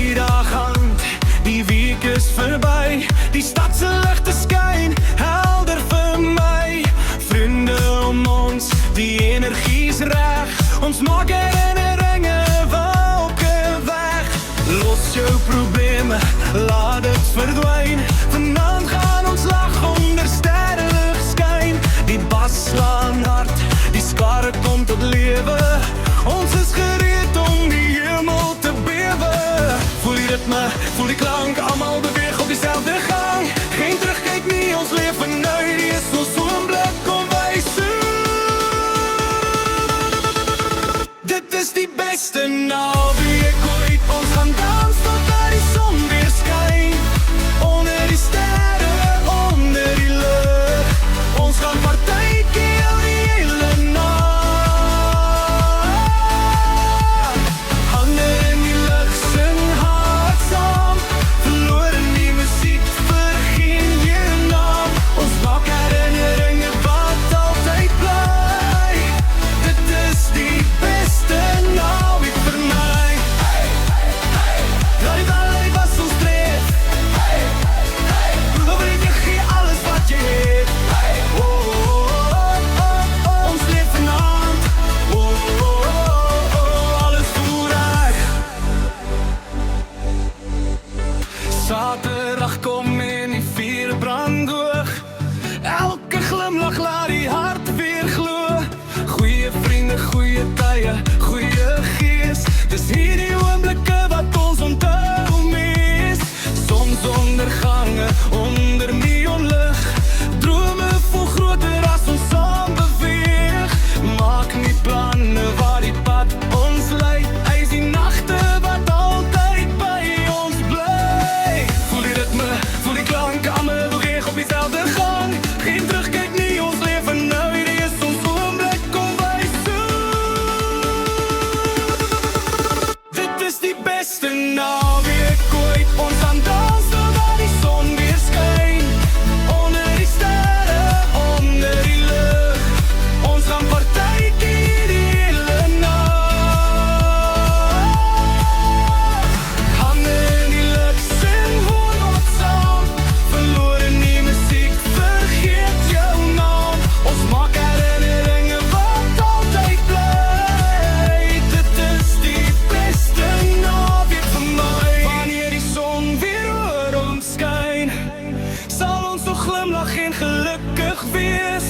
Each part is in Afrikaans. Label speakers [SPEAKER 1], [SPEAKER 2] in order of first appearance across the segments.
[SPEAKER 1] Vrijdagavond, die week is voorbij. Die stadse lichten skyn, helder vir my. Vriende om ons, die energie is reg. Ons maak herinneringe welke weg. Los jou probleme, laat het verdwyn. Vanaand gaan ons lag onder sterrenlig skyn. Die bas slaan hard, die skare kom tot lewe. Ons is gereed om die hemel te bewe. Voel die ritme, voel die klank, allemaal beweeg op diezelfde gang. Geen terugkijk nie, ons leven nu, die is ons oomblik, kom wij Dit is die beste naweek ooit. Ons gaan dans totdat die zon weer skyn. Onder die sterren, onder die lucht. Ons gaan partytjie al die hele nacht. Handen in die lucht, sing hard saam. Verloor in die muziek, vergeen je naam. Ons maak herinneringen wat altyd bly. Dit is die beste naweek vir my. Laat die was ons dreef. Overleef je, gee alles wat je heeft. Ons leef vanavond. Alles vooruit. Zaterdag kom in die vier brand hoog. Elke glimlach laat die hart weer glo. Goeie vrienden, goeie tye, goeie gees. Dis hierdie oomblikke wat ons onthou mis. Zonsondergange onder neonlig. Drome vol groter as ons saam beweeg. Maak nie planne waar die pad ons lei. Eis die nachte wat altyd by ons bly. Voel die ritme, voel die klank, allemaal beweeg op diezelfde gang. Geen terugkijk nie, ons leven nou, hierdie is ons oomblik, kom wij Dit is die beste naweek ooit. Ons gaan dans totdat die zon weer skyn. Onder die sterren, onder die lucht. Ons gaan partytjie die hele nacht. Handen in die lucht, sing hoor wat saam. Verloor in die muziek, vergeet jou naam. Ons maak herinneringen wat altyd bly. Dit is die beste naweek vir my. Wanneer die zon weer oor ons skyn, sal ons so glimlach en gelukkig wees.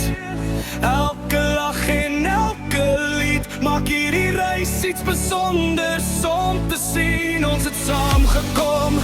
[SPEAKER 1] Elke lach en elke lied maak hierdie reis iets besonders om te sien. Ons het saamgekom